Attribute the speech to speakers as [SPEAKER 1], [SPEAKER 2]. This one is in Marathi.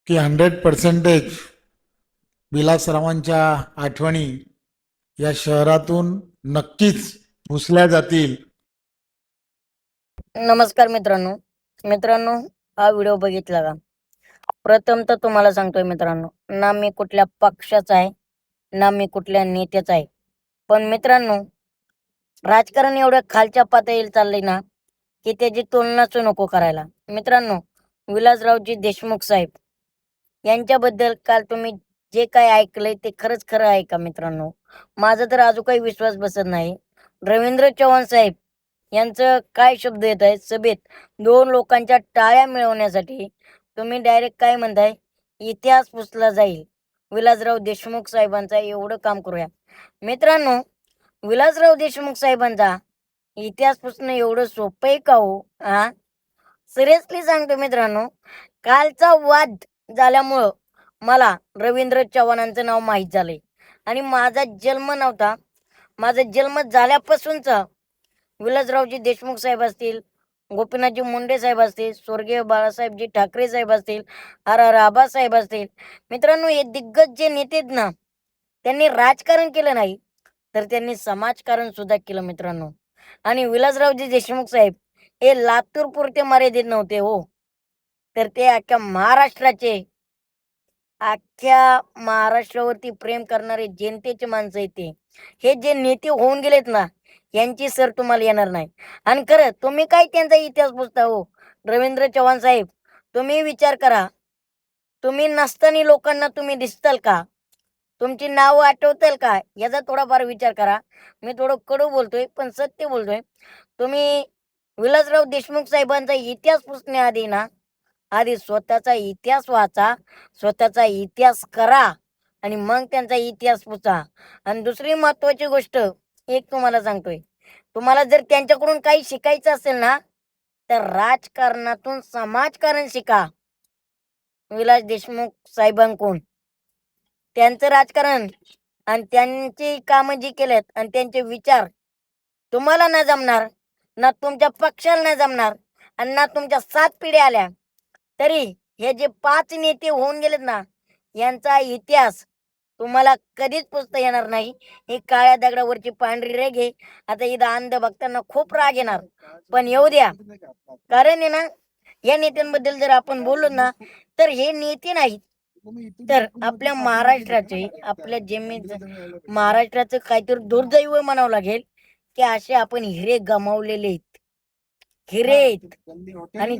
[SPEAKER 1] की 100% विलासरावांच्या आठवणी या शहरातून नक्कीच पुसल्या जातील.
[SPEAKER 2] नमस्कार मित्रांनो. मित्रांनो, हा व्हिडिओ बघितला का? प्रथम तर तुम्हाला सांगतोय मित्रांनो, ना मी कुठल्या पक्षाचा आहे, ना मी कुठल्या नेत्याचा आहे. पण मित्रांनो, राजकारण एवढं खालच्या पातळीला चाललंय ना, की त्याची तुलनाच नको करायला. मित्रांनो, विलासरावजी देशमुख साहेब यांच्याबद्दल काल तुम्ही जे काही ऐकलंय ते खरंच खरं आहे का मित्रांनो? माझा तर अजून काही विश्वास बसत नाही. रवींद्र चव्हाण साहेब यांचं काय शब्द येत आहेत सभेत, दोन लोकांच्या टाळ्या मिळवण्यासाठी तुम्ही डायरेक्ट काय म्हणताय, इतिहास पुसला जाईल. विलासराव देशमुख साहेबांचा एवढं काम करूया. मित्रांनो, विलासराव देशमुख साहेबांचा इतिहास पुसणं एवढं सोपं आहे का हो? सिरियसली सांगतो मित्रांनो, कालचा वाद झाल्यामुळं मला रवींद्र चव्हाणांचं नाव माहीत झालंय. आणि माझा जन्म नव्हता, माझा जन्म झाल्यापासूनचा विलासरावजी देशमुख साहेब असतील, गोपीनाथजी मुंडे साहेब असतील, स्वर्गीय बाळासाहेबजी ठाकरे साहेब असतील, आर आर आबासाहेब असतील. मित्रांनो, हे दिग्गज जे नेते आहेत ना, त्यांनी राजकारण केलं नाही, तर त्यांनी समाजकारण सुद्धा केलं मित्रांनो. आणि विलासरावजी देशमुख साहेब हे लातूर पुरते मर्यादित नव्हते हो, तर ते अख्ख्या महाराष्ट्रावरती प्रेम करणारे जनतेचे माणसं आहेत ते. हे जे नेते होऊन गेलेत ना, यांची सर तुम्हाला येणार नाही. आणि खरं तुम्ही काय त्यांचा इतिहास पुसता हो? रवींद्र चव्हाण साहेब, तुम्ही विचार करा. तुम्ही नसताना लोकांना तुम्ही दिसताल का? तुमची नावं आठवतील का? याचा थोडाफार विचार करा. मी थोडं कडू बोलतोय, पण सत्य बोलतोय. तुम्ही विलासराव देशमुख साहेबांचा इतिहास पुसण्याआधी ना, आधी स्वतःचा इतिहास वाचा, स्वतःचा इतिहास करा आणि मग त्यांचा इतिहास पुसा. आणि दुसरी महत्त्वाची गोष्ट एक तुम्हाला सांगतोय. तुम्हाला जर त्यांच्याकडून काही शिकायचं असेल ना, तर राजकारणातून समाजकारण शिका. विलास देशमुख साहेबांकडून. त्यांचं राजकारण आणि त्यांची कामं जी केलेत आणि त्यांचे विचार तुम्हाला नाही जमणार, ना तुमच्या पक्षाला नाही जमणार आणि ना तुमच्या 7 पिढ्या आल्या तरी हे जे 5 नेते होऊन गेलेत ना, यांचा इतिहास तुम्हाला कधीच पुसता येणार नाही. ही काळ्या दगडावरची पांढरी रेघ आहे. आता इथं अंध भक्तांना खूप राग येणार, पण येऊ द्या. कारण आहे ना, या नेत्यांबद्दल जर आपण बोललो ना, तर हे नेते नाहीत, तर आपल्या महाराष्ट्राचे, आपल्या जमीन महाराष्ट्राचं काहीतरी दुर्दैव म्हणावं लागेल, की असे आपण हिरे गमावलेले आहेत. हिरे आहेत. आणि